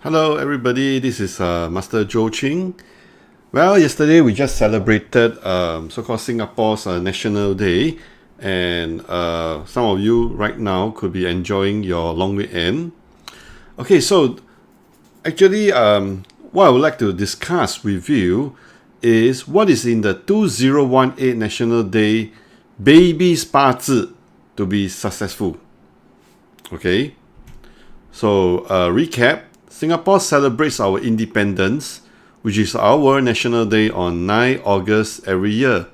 Hello everybody, this is Master Zhou Ching. Well, yesterday we just celebrated so-called Singapore's National Day, and some of you right now could be enjoying your long weekend. Okay, so actually what I would like to discuss with you is what is in the 2018 National Day baby's 八字 to be successful. Okay, so recap. Singapore celebrates our independence, which is our National Day on 9 August every year.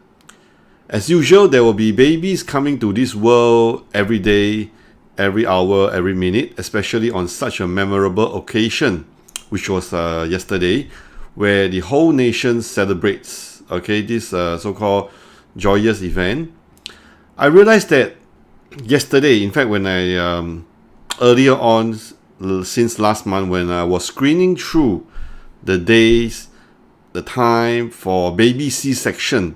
As usual, there will be babies coming to this world every day, every hour, every minute, especially on such a memorable occasion, which was yesterday, where the whole nation celebrates, this so-called joyous event. I realized that yesterday, in fact, when I earlier on, since last month, when I was screening through the days, the time for baby C-section,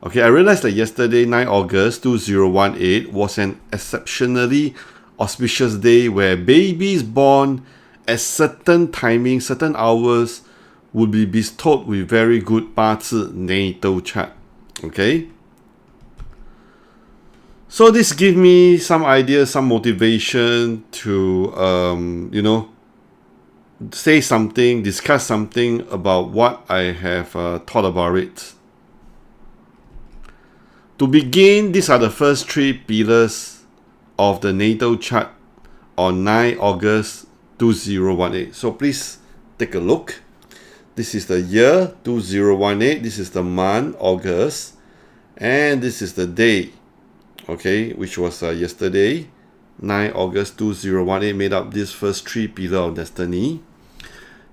I realized that yesterday, 9 August 2018, was an exceptionally auspicious day where babies born at certain timings, certain hours, would be bestowed with very good 八字 natal chart. Okay? So this gives me some ideas, some motivation to, say something, discuss something about what I have thought about it. To begin, these are the first three pillars of the natal chart on 9 August 2018. So please take a look. This is the year 2018. This is the month, August. And this is the day, which was yesterday, 9 August 2018, made up this first three pillars of destiny.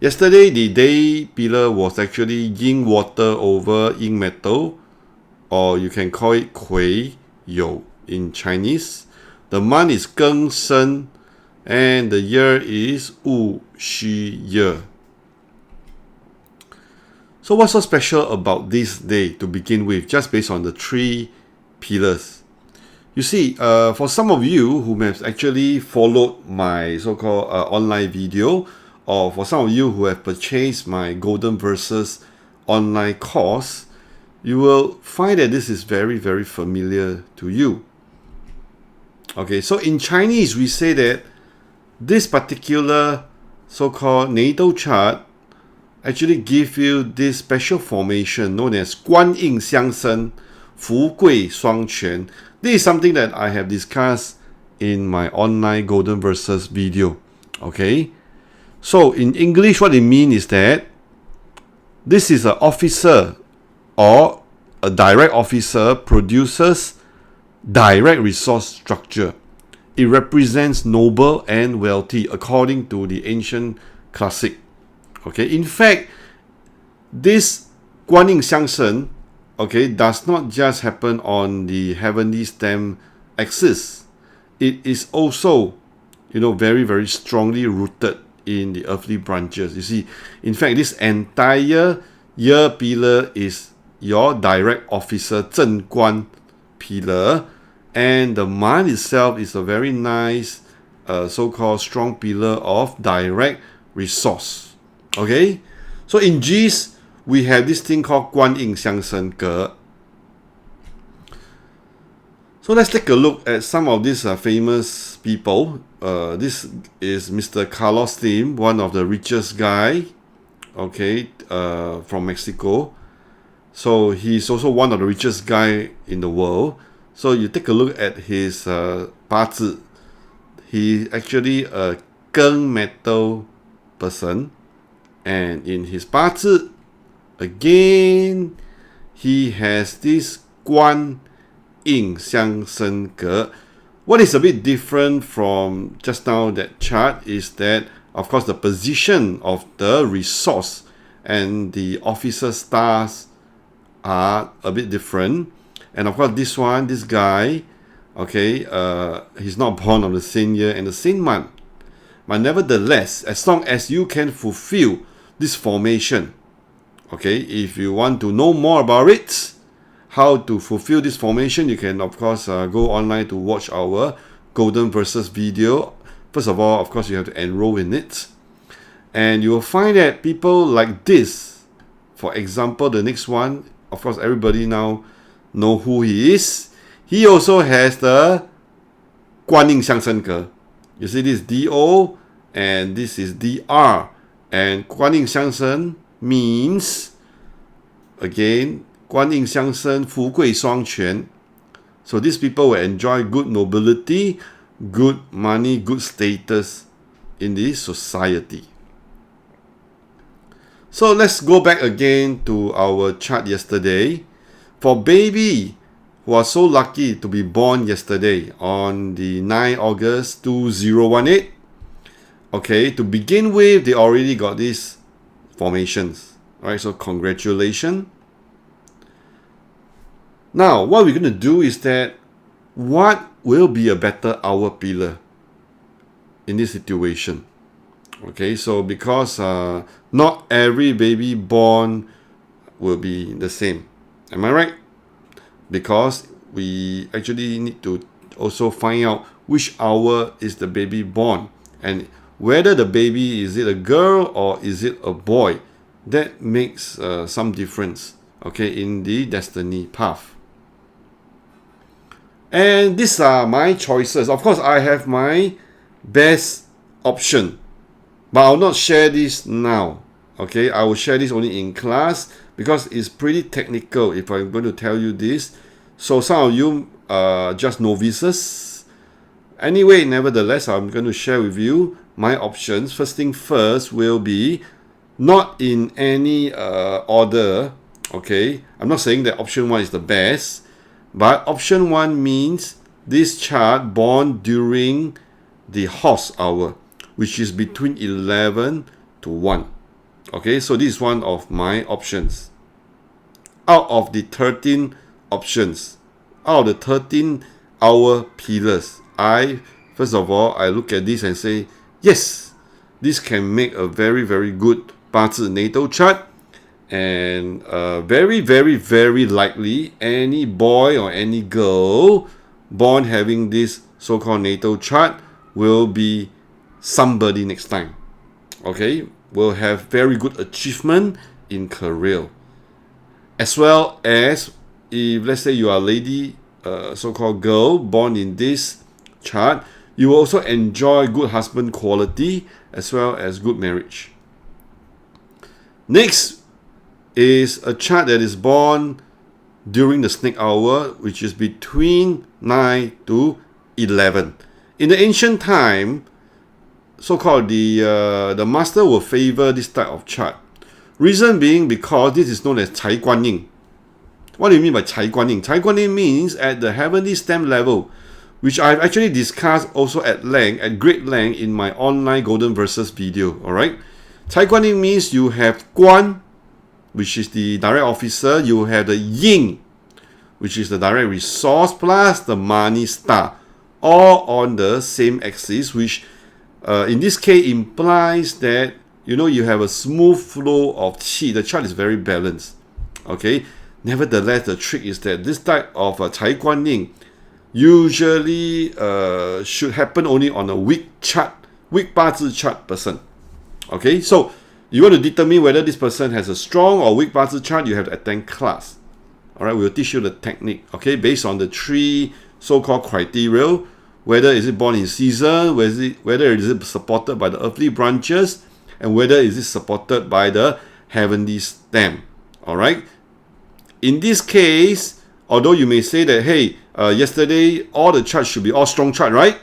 Yesterday, the day pillar was actually yin water over yin metal, or you can call it Kui You in Chinese. The month is Geng Shen, and the year is Wu Xu year. So what's so special about this day to begin with, just based on the three pillars? You see, for some of you who have actually followed my so-called online video, or for some of you who have purchased my Golden Verses online course, you will find that this is very, very familiar to you. Okay, so in Chinese, we say that this particular so-called natal chart actually give you this special formation known as Guan Yin相生, 福贵双全. This is something that I have discussed in my online Golden Verses video. Okay, so in English, what it means is that this is an officer or a direct officer produces direct resource structure. It represents noble and wealthy according to the ancient classic. In fact, this Guan Yin相生, does not just happen on the heavenly stem axis. It is also, very, very strongly rooted in the earthly branches. You see, in fact, this entire year pillar is your direct officer, 正官 pillar, and the month itself is a very nice, so-called strong pillar of direct resource. Okay, so in G's, we have this thing called 观应相生格. So let's take a look at some of these famous people. This is Mr. Carlos Slim, one of the richest guy, from Mexico. So he's also one of the richest guy in the world. So you take a look at his 八字. He actually a Geng metal person, and in his 八字, again, he has this 观应相生格. What is a bit different from just now that chart is that, of course, the position of the resource and the officer stars are a bit different. And of course, this guy, he's not born on the same year and the same month. But nevertheless, as long as you can fulfill this formation, if you want to know more about it, how to fulfill this formation, you can of course go online to watch our Golden Verses video. First of all, of course, you have to enroll in it. And you will find that people like this, for example, the next one, of course, everybody now know who he is. He also has the Guan Yin相生格. You see this DO and this is DR. And Guan Yin相生means, again, Guan Yin相生, 富贵双全. So these people will enjoy good nobility, good money, good status in the society. So let's go back again to our chart yesterday. For baby who are so lucky to be born yesterday on the 9 August 2018, okay, to begin with, they already got these formations. Alright, so congratulations. Now, what we're going to do is that what will be a better hour pillar in this situation? Okay, so because not every baby born will be the same. Am I right? Because we actually need to also find out which hour is the baby born and whether the baby, is it a girl or is it a boy? That makes some difference, okay, in the destiny path. And these are my choices. Of course, I have my best option, but I'll not share this now. Okay, I will share this only in class because it's pretty technical if I'm going to tell you this. So some of you are just novices. Anyway, nevertheless, I'm going to share with you my options. First thing first will be not in any order. Okay, I'm not saying that option 1 is the best. But option 1 means this chart born during the horse hour, which is between 11 to 1. Okay, so this is one of my options. Out of the 13 options, out of the 13 hour pillars, first of all, I look at this and say, yes, this can make a very, very good Bazi natal chart. And very, very, very likely any boy or any girl born having this so-called natal chart will be somebody next time. Okay, will have very good achievement in career. As well as if let's say you are a lady, so-called girl born in this chart, you will also enjoy good husband quality as well as good marriage. Next is a chart that is born during the snake hour, which is between 9 to 11. In the ancient time, so-called the master will favor this type of chart. Reason being because this is known as Cai Guan Yin. What do you mean by Cai Guan Yin? Cai Guan Yin means at the heavenly stem level, which I've actually discussed also at great length in my online Golden Verses video. Alright, Cai Guan Yin means you have Guan, which is the direct officer, you have the Yin, which is the direct resource, plus the money star, all on the same axis, which in this case implies that you have a smooth flow of qi. The chart is very balanced. Okay, nevertheless, the trick is that this type of Cai Guan Yin usually should happen only on a weak Bazi chart person. Okay, so you want to determine whether this person has a strong or weak Bazi chart, you have to attend class. Alright, we'll teach you the technique, okay, based on the 3 so-called criteria, whether is it born in season, whether is it supported by the earthly branches, and whether is it supported by the heavenly stem. Alright, in this case, although you may say that, hey, yesterday all the charts should be all strong chart, right?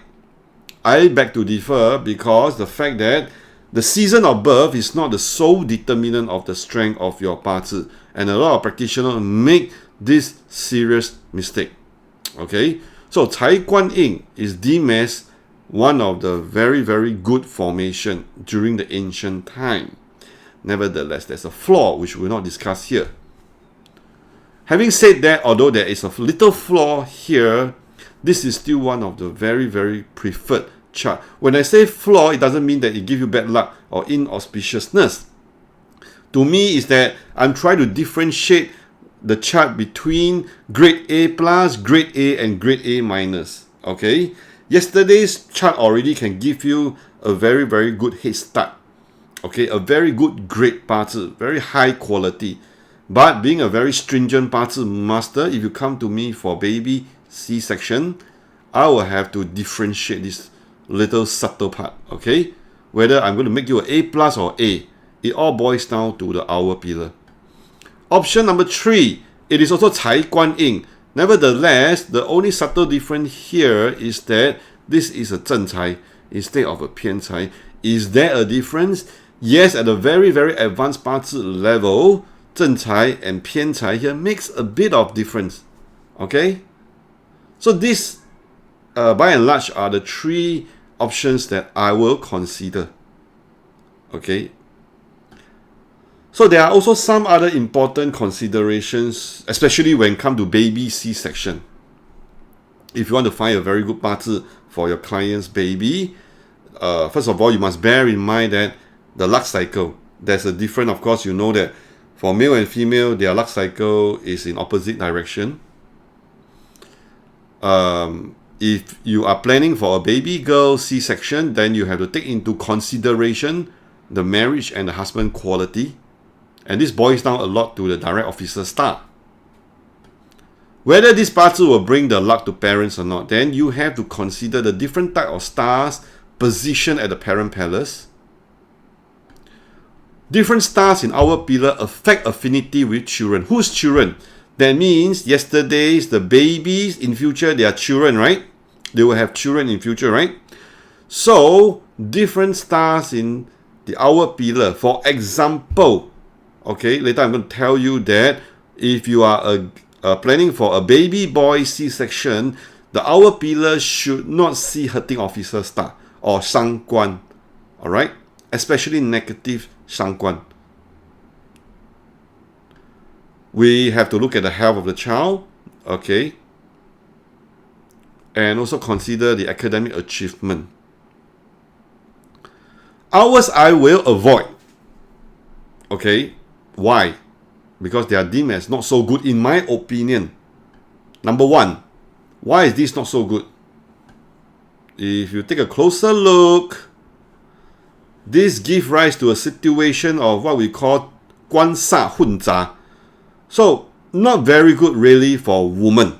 I beg to differ because the fact that the season of birth is not the sole determinant of the strength of your Bazi, and a lot of practitioners make this serious mistake. Okay, so Cai Guan Yin is deemed as one of the very, very good formation during the ancient time. Nevertheless, there's a flaw which we will not discuss here. Having said that, although there is a little flaw here, this is still one of the very, very preferred chart. When I say flaw, it doesn't mean that it gives you bad luck or inauspiciousness. To me, is that I'm trying to differentiate the chart between grade A plus, grade A, and grade A minus. Okay, yesterday's chart already can give you a very, very good head start. Okay, a very good grade 八字, very high quality. But being a very stringent 八字 master, if you come to me for baby C-section, I will have to differentiate this little subtle part, okay? Whether I'm going to make you an A plus or A, it all boils down to the hour pillar. Option number 3, it is also Cai Guan Yin. Nevertheless, the only subtle difference here is that this is a Zheng Cai instead of a Pian Cai. Is there a difference? Yes, at a very, very advanced 八字 level, Zheng Cai and Pian Cai here makes a bit of difference. Okay? So these, by and large, are the 3 options that I will consider. Okay? So there are also some other important considerations, especially when it comes to baby C-section. If you want to find a very good 八字 for your client's baby, first of all, you must bear in mind that the luck cycle, there's a difference. Of course, you know that for male and female, their luck cycle is in opposite direction. If you are planning for a baby girl C-section, then you have to take into consideration the marriage and the husband quality. And this boils down a lot to the direct officer star. Whether this 八字 will bring the luck to parents or not, then you have to consider the different type of stars positioned at the parent palace. Different stars in our pillar affect affinity with children. Whose children? That means yesterday's, the babies, in future, they are children, right? They will have children in future, right? So, different stars in the hour pillar. For example, okay, later I'm going to tell you that if you are planning for a baby boy C-section, the hour pillar should not see hurting officer star or 伤官, alright? Especially negative 伤官. We have to look at the health of the child, okay? And also consider the academic achievement. Hours I will avoid, okay? Why? Because they are deemed as not so good in my opinion. Number 1, why is this not so good? If you take a closer look, this gives rise to a situation of what we call 官煞混杂. So, not very good really for women.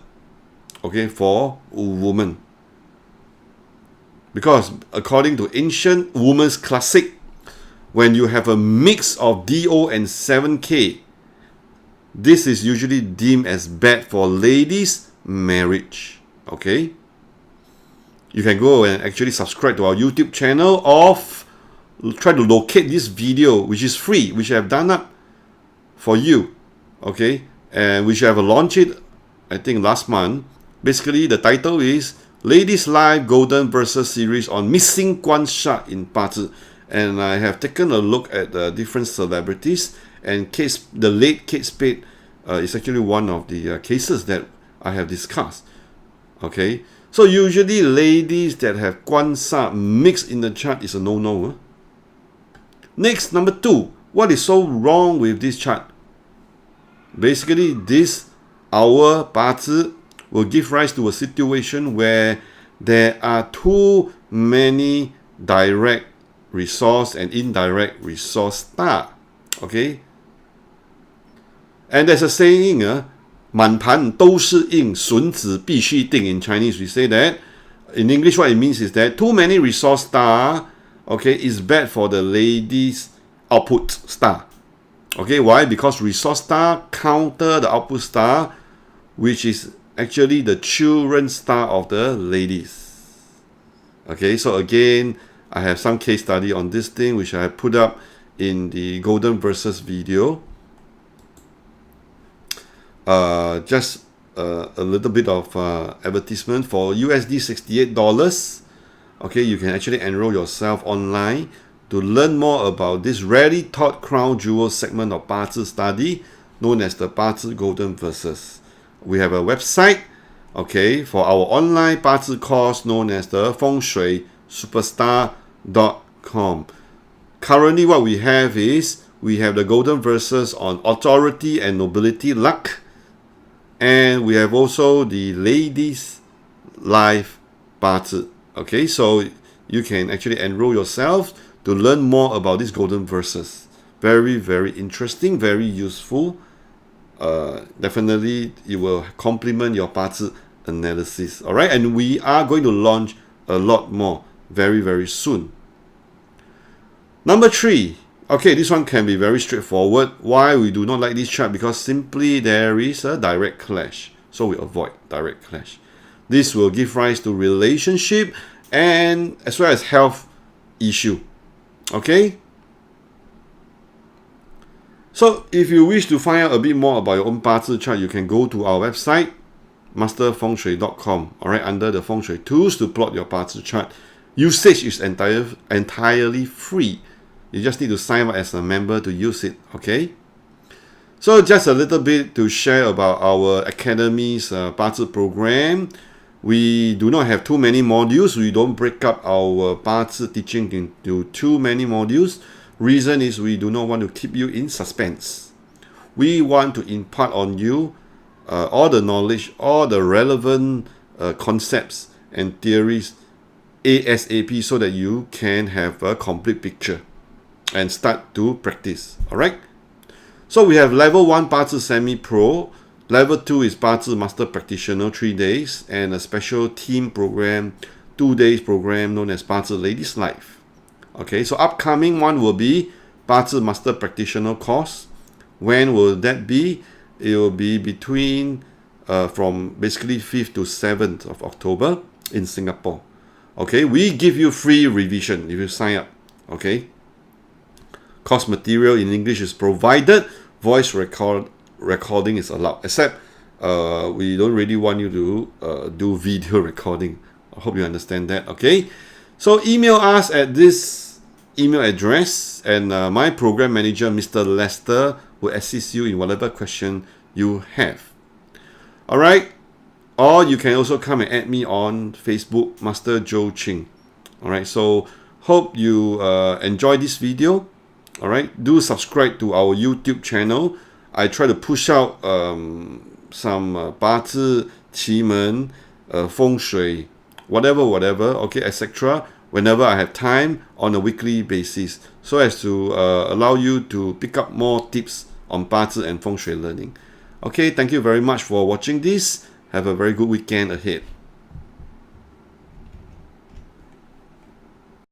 Okay, for women. Because according to ancient women's classic, when you have a mix of DO and 7K, this is usually deemed as bad for ladies' marriage. Okay? You can go and actually subscribe to our YouTube channel or try to locate this video, which is free, which I have done up for you. Okay? And which I have launched it, I think, last month. Basically, the title is Ladies Life Golden Versus Series on Missing Guan Sha in 八字. And I have taken a look at the different celebrities, and the late Kate Spade is actually one of the cases that I have discussed. Okay, so usually ladies that have Guan Sha mixed in the chart is a no-no. Next, number 2, what is so wrong with this chart? Basically, this our 八字 will give rise to a situation where there are too many direct resource and indirect resource star. Okay? And there's a saying, 满盘都是印，孙子必须定. In Chinese, we say that. In English, what it means is that too many resource star, okay, is bad for the ladies' output star. Okay, why? Because resource star counter the output star, which is actually the children star of the ladies. Okay, so again, I have some case study on this thing, which I put up in the Golden Versus video. Just a little bit of advertisement for USD $68. Okay, you can actually enroll yourself online to learn more about this rarely taught crown jewel segment of 八字 study known as the 八字 Golden Versus. We have a website, okay, for our online 八字 course known as the Feng Shui Superstar.com. Currently, what we have is we have the Golden Versus on authority and nobility luck, and we have also the ladies life 八字. Okay, so you can actually enroll yourself to learn more about these golden verses. Very, very interesting, very useful. Definitely, it will complement your 八字 analysis. All right, and we are going to launch a lot more very, very soon. Number 3. Okay, this one can be very straightforward. Why we do not like this chart? Because simply there is a direct clash. So we avoid direct clash. This will give rise to relationship and as well as health issue. Okay? So if you wish to find out a bit more about your own 八字 chart, you can go to our website, masterfengshui.com. Alright, under the Feng Shui tools to plot your 八字 chart. Usage is entirely free. You just need to sign up as a member to use it, okay? So just a little bit to share about our Academy's 八字 program. We do not have too many modules. We don't break up our 八字 teaching into too many modules. Reason is we do not want to keep you in suspense. We want to impart on you all the knowledge, all the relevant concepts and theories ASAP so that you can have a complete picture and start to practice. Alright? So we have level 1 八字 semi-pro, level 2 is 八字 master practitioner 3 days, and a special team program 2 days program known as 八字 ladies life. Okay, so upcoming one will be 八字 master practitioner course. When will that be? It will be between from basically 5th to 7th of October in Singapore. Okay, we give you free revision if you sign up. Okay, course material in English is provided. Voice recording is allowed, except we don't really want you to do video recording. I hope you understand that. Okay, so email us at this email address, and my program manager, Mr. Lester, will assist you in whatever question you have. All right, or you can also come and add me on Facebook, Master Joe Ching. All right, so hope you enjoy this video. All right, do subscribe to our YouTube channel. I try to push out some 八字 奇门 feng shui, whatever, okay, etc. whenever I have time on a weekly basis, so as to allow you to pick up more tips on 八字 and feng shui learning. Okay, thank you very much for watching this. Have a very good weekend ahead.